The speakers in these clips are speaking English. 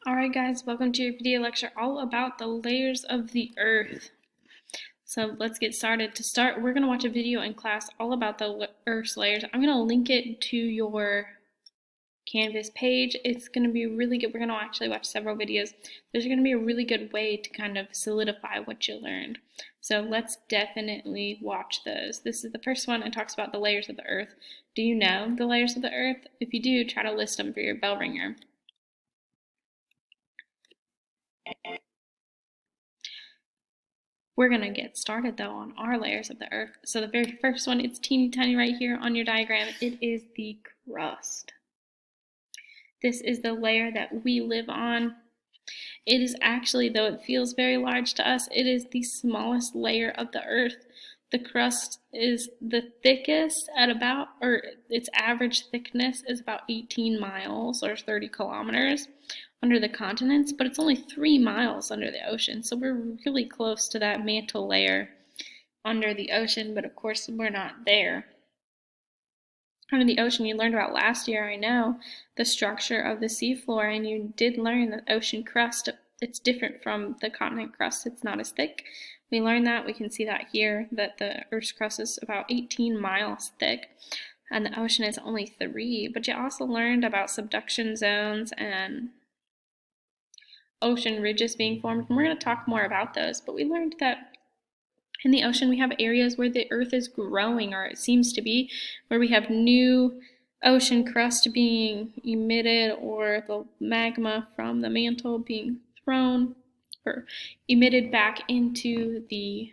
Alright guys, welcome to your video lecture all about the layers of the earth. So let's get started. To start, we're going to watch a video in class all about the earth's layers. I'm going to link it to your Canvas page. It's going to be really good. We're going to actually watch several videos. There's going to be a really good way to kind of solidify what you learned. So let's definitely watch those. This is the first one and talks about the layers of the earth. Do you know the layers of the earth? If you do, try to list them for your bell ringer. We're going to get started though on our layers of the earth. So the very first one, it's teeny tiny right here on your diagram. It is the crust. This is the layer that we live on. It is actually, though it feels very large to us, it is the smallest layer of the earth. The crust is the thickest at about, or its average thickness is about 18 miles or 30 kilometers under the continents, but it's only 3 miles under the ocean. So we're really close to that mantle layer under the ocean, but of course we're not there. Under the ocean, you learned about last year, I know, the structure of the seafloor, and you did learn that ocean crust, it's different from the continent crust. It's not as thick. We learned that. We can see that here, that the Earth's crust is about 18 miles thick, and the ocean is only 3. But you also learned about subduction zones and ocean ridges being formed, and we're going to talk more about those. But we learned that in the ocean we have areas where the earth is growing, or it seems to be, where we have new ocean crust being emitted, or the magma from the mantle being thrown or emitted back into the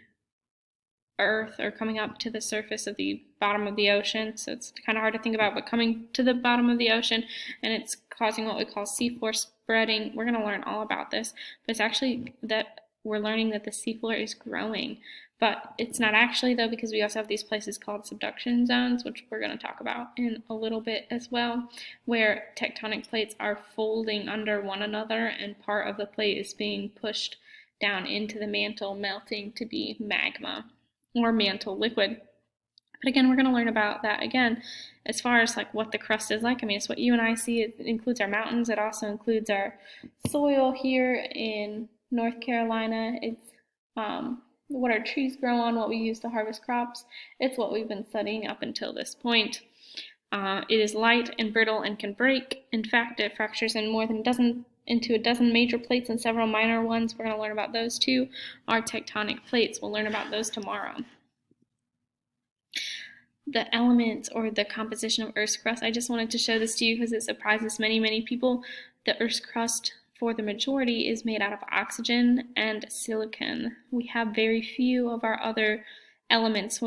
earth, or coming up to the surface of the bottom of the ocean. So it's kind of hard to think about, but coming to the bottom of the ocean, and it's causing what we call seafloor spreading. We're going to learn all about this, but it's actually that we're learning that the seafloor is growing. But it's not actually, though, because we also have these places called subduction zones, which we're going to talk about in a little bit as well, where tectonic plates are folding under one another, and part of the plate is being pushed down into the mantle, melting to be magma or mantle liquid. But again, we're going to learn about that again as far as like what the crust is like. I mean, it's what you and I see. It includes our mountains. It also includes our soil here in North Carolina. It's what our trees grow on, what we use to harvest crops. It's what we've been studying up until this point. It is light and brittle and can break. In fact, it fractures in more than into a dozen major plates and several minor ones. We're going to learn about those too. Our tectonic plates, we'll learn about those tomorrow. The elements or the composition of Earth's crust, I just wanted to show this to you because it surprises many people. The Earth's crust, for the majority, is made out of oxygen and silicon. We have very few of our other elements,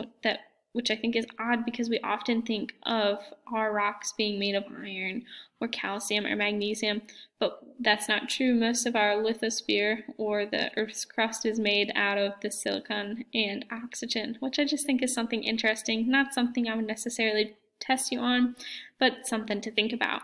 which I think is odd because we often think of our rocks being made of iron or calcium or magnesium, but that's not true. Most of our lithosphere, or the Earth's crust, is made out of the silicon and oxygen, which I just think is something interesting. Not something I would necessarily test you on, but something to think about.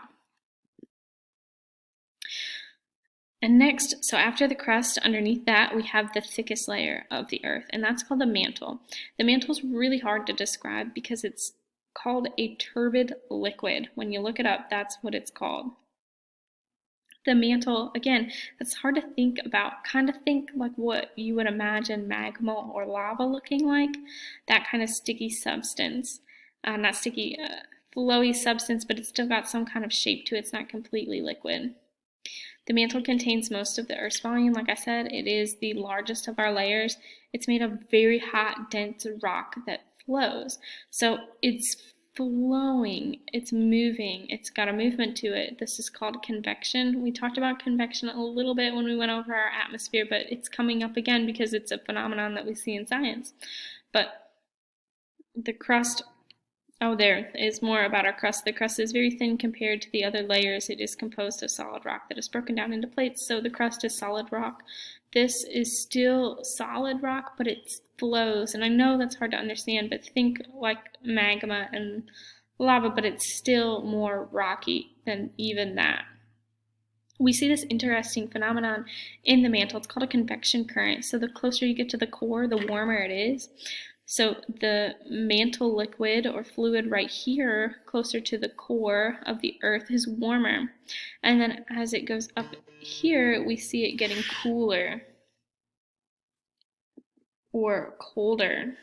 And next, so after the crust, underneath that, we have the thickest layer of the earth, and that's called the mantle. The mantle is really hard to describe because it's called a turbid liquid. When you look it up, that's what it's called. The mantle, again, that's hard to think about. Kind of think like what you would imagine magma or lava looking like. That kind of sticky substance. Not sticky, flowy substance, but it's still got some kind of shape to it. It's not completely liquid. The mantle contains most of the Earth's volume. Like I said, it is the largest of our layers. It's made of very hot, dense rock that flows. So it's flowing, it's moving, it's got a movement to it. This is called convection. We talked about convection a little bit when we went over our atmosphere, but it's coming up again because it's a phenomenon that we see in science. But the crust, oh, there is more about our crust. The crust is very thin compared to the other layers. It is composed of solid rock that is broken down into plates, so the crust is solid rock. This is still solid rock, but it flows, and I know that's hard to understand, but think like magma and lava, but it's still more rocky than even that. We see this interesting phenomenon in the mantle. It's called a convection current. So the closer you get to the core, the warmer it is. So the mantle liquid or fluid right here, closer to the core of the Earth, is warmer. And then as it goes up here, we see it getting cooler or colder.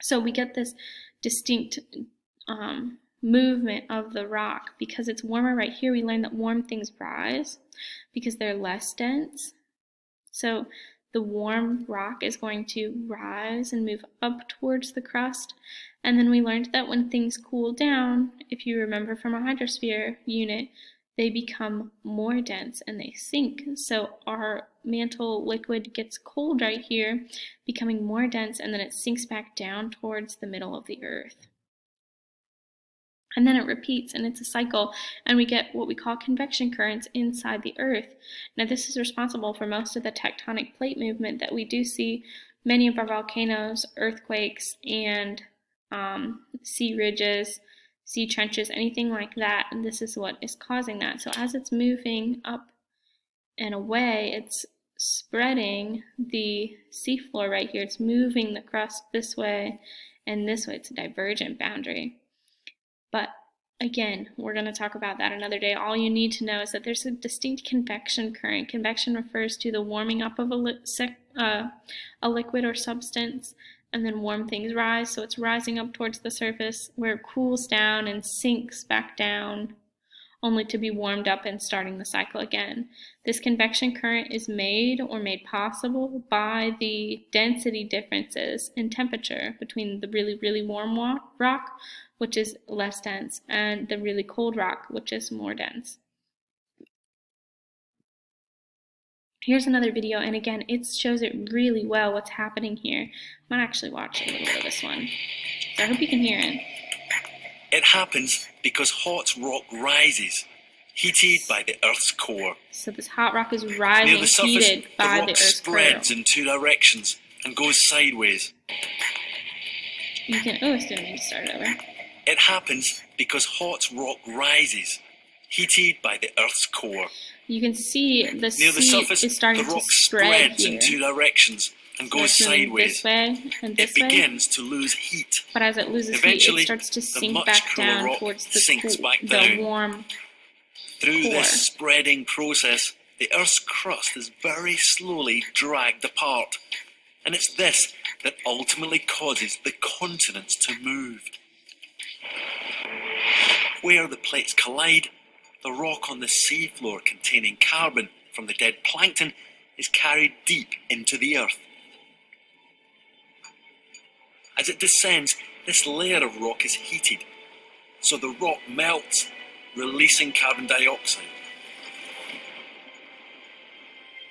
So we get this distinct movement of the rock. Because it's warmer right here, we learn that warm things rise because they're less dense. So the warm rock is going to rise and move up towards the crust. And then we learned that when things cool down, if you remember from a hydrosphere unit, they become more dense and they sink. So our mantle liquid gets cold right here, becoming more dense, and then it sinks back down towards the middle of the Earth. And then it repeats, and it's a cycle, and we get what we call convection currents inside the Earth. Now, this is responsible for most of the tectonic plate movement that we do see. Many of our volcanoes, earthquakes, and sea ridges, sea trenches, anything like that, and this is what is causing that. So as it's moving up and away, it's spreading the seafloor right here. It's moving the crust this way and this way. It's a divergent boundary. But again, we're going to talk about that another day. All you need to know is that there's a distinct convection current. Convection refers to the warming up of a liquid or substance, and then warm things rise. So it's rising up towards the surface where it cools down and sinks back down, only to be warmed up and starting the cycle again. This convection current is made possible by the density differences in temperature between the really, really warm rock, which is less dense, and the really cold rock, which is more dense. Here's another video, and again, it shows it really well what's happening here. I might actually watch a little bit of this one, so I hope you can hear it. It happens because hot rock rises, heated by the Earth's core. So this hot rock is rising, near the surface, heated by the Earth's core. The rock spreads in two directions and goes sideways. You can, oh, I still need to start it over. It happens because hot rock rises, heated by the Earth's core. You can see the near the surface surface, is starting the rock to spread spreads here. in two directions and So goes it's moving sideways. this way and this It way. begins to lose heat. But as it loses heat, Eventually, it starts to the sink much back cooler down rock towards sinks back the down. warm Through core. this spreading process, the Earth's crust is very slowly dragged apart. And it's this that ultimately causes the continents to move. Where the plates collide, the rock on the seafloor containing carbon from the dead plankton is carried deep into the Earth. As it descends, this layer of rock is heated, so the rock melts, releasing carbon dioxide.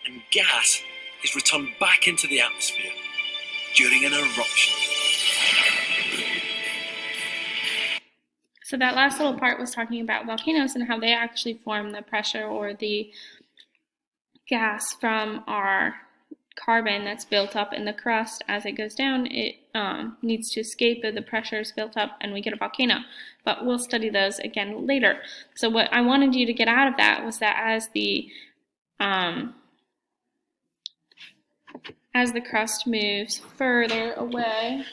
And gas is returned back into the atmosphere during an eruption. So that last little part was talking about volcanoes and how they actually form the pressure or the gas from our carbon that's built up in the crust. As it goes down, it needs to escape, the pressure is built up, and we get a volcano. But we'll study those again later. So what I wanted you to get out of that was that as the crust moves further away,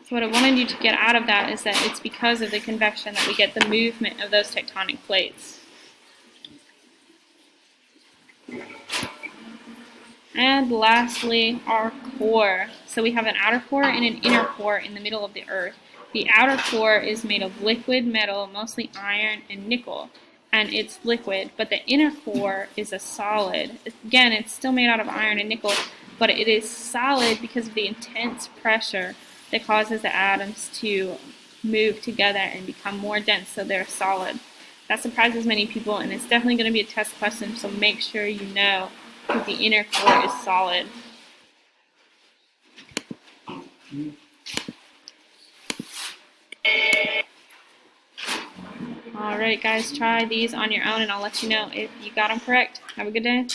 so what I wanted you to get out of that is that it's because of the convection that we get the movement of those tectonic plates. And lastly, our core. So we have an outer core and an inner core in the middle of the Earth. The outer core is made of liquid metal, mostly iron and nickel, and it's liquid, but the inner core is a solid. Again, it's still made out of iron and nickel, but it is solid because of the intense pressure that causes the atoms to move together and become more dense, so they're solid. That surprises many people, and it's definitely going to be a test question, so make sure you know that the inner core is solid. Alright guys, try these on your own and I'll let you know if you got them correct. Have a good day.